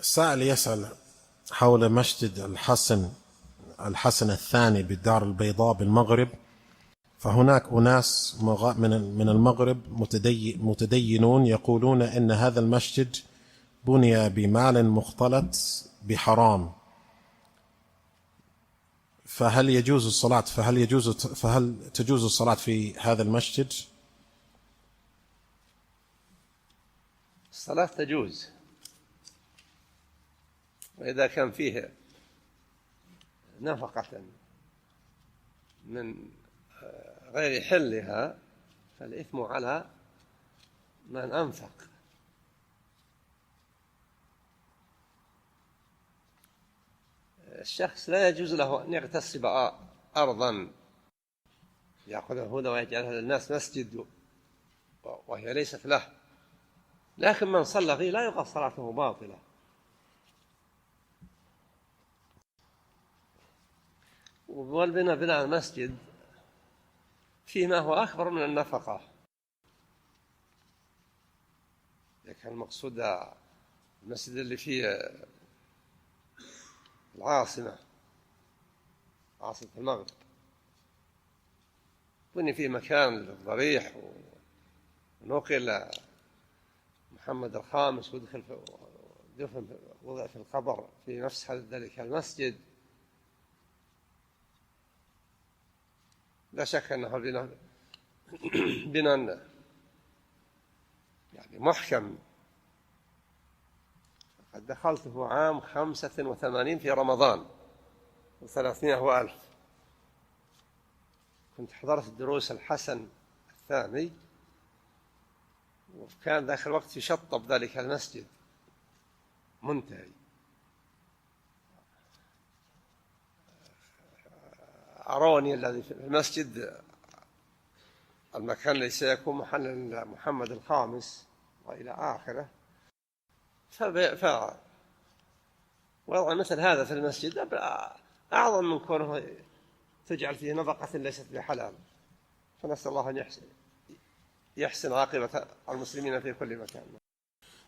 السائل يسأل حول مسجد الحسن الثاني بالدار البيضاء بالمغرب. فهناك أناس من المغرب متدينون يقولون إن هذا المسجد بني بمال مختلط بحرام، فهل تجوز الصلاة في هذا المسجد؟ الصلاة تجوز، وإذا كان فيه نفقة من غير حلها فالإثم على من أنفق. الشخص لا يجوز له أن يغتصب أرضا يأخذها هنا ويجعلها للناس مسجد وهي ليست له، لكن من صلى فيه لا يقال صلاته باطلة. والبناء بناء المسجد فيما هو أكبر من النفقة. كان المقصود المسجد اللي فيه العاصمة، عاصمة المغرب، بني فيه مكان للضريح ونقل محمد الخامس ودخل وضع في القبر في نفس ذلك المسجد. لا شك أنه بناء يعني محكم. قد دخلته عام 85 في رمضان و300,000. كنت حضرت دروس الحسن الثاني، وكان ذاك الوقت يشطب ذلك المسجد منتهي. أروني الذي في المسجد المكان الذي سيكون محل محمد الخامس وإلى آخره، وضع مثل هذا في المسجد أعظم من كونه تجعل فيه نفقة ليست بحلال. فنسأل الله أن يحسن عاقبة المسلمين في كل مكان.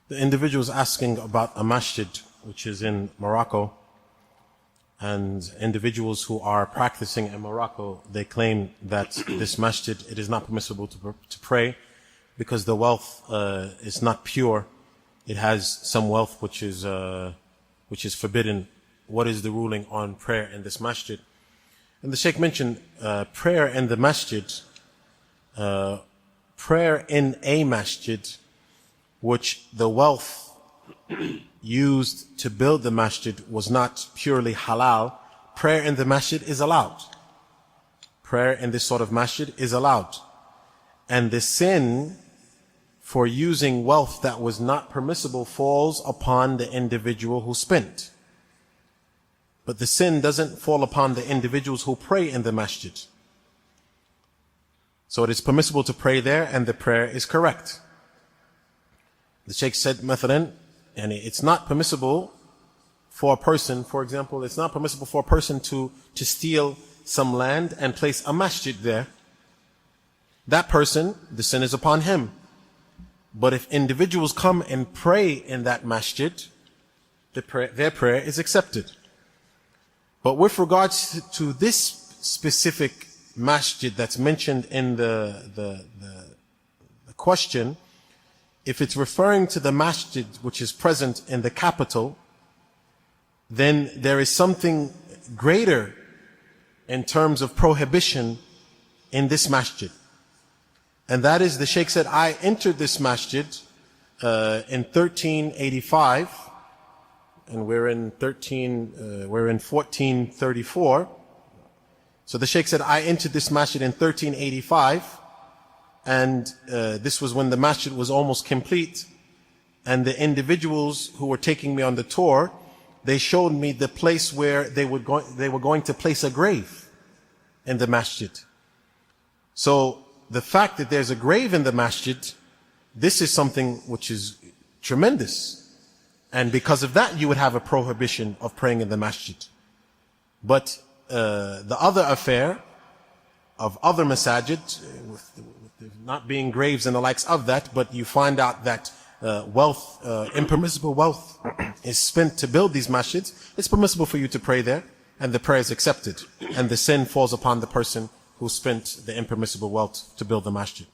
The individual is asking about a masjid which is in Morocco, and individuals who are practicing in Morocco, they claim that this masjid, it is not permissible to pray because the wealth is not pure. It has some wealth which is forbidden. What is the ruling on prayer in this masjid? And the Shaykh mentioned prayer in the masjid, prayer in a masjid which the wealth used to build the masjid was not purely halal. Prayer in the masjid is allowed. Prayer in this sort of masjid is allowed. And the sin for using wealth that was not permissible falls upon the individual who spent. But the sin doesn't fall upon the individuals who pray in the masjid. So it is permissible to pray there, and the prayer is correct. The Shaykh said, مثلا, and it's not permissible for a person, for example, it's not permissible for a person to steal some land and place a masjid there. That person, the sin is upon him. But if individuals come and pray in that masjid, their prayer is accepted. But with regards to this specific masjid that's mentioned in the question, if it's referring to the masjid which is present in the capital, then there is something greater in terms of prohibition in this masjid. And that is, the Shaykh said, I entered this masjid in 1385, and we're in 1434. So the Shaykh said, I entered this masjid in 1385, and this was when the masjid was almost complete. And the individuals who were taking me on the tour, they showed me the place where they were going to place a grave in the masjid. So the fact that there's a grave in the masjid, this is something which is tremendous. And because of that, you would have a prohibition of praying in the masjid. But the other affair of other masajid, with not being graves and the likes of that, but you find out that wealth, impermissible wealth is spent to build these masjids, it's permissible for you to pray there, and the prayer is accepted, and the sin falls upon the person who spent the impermissible wealth to build the masjid.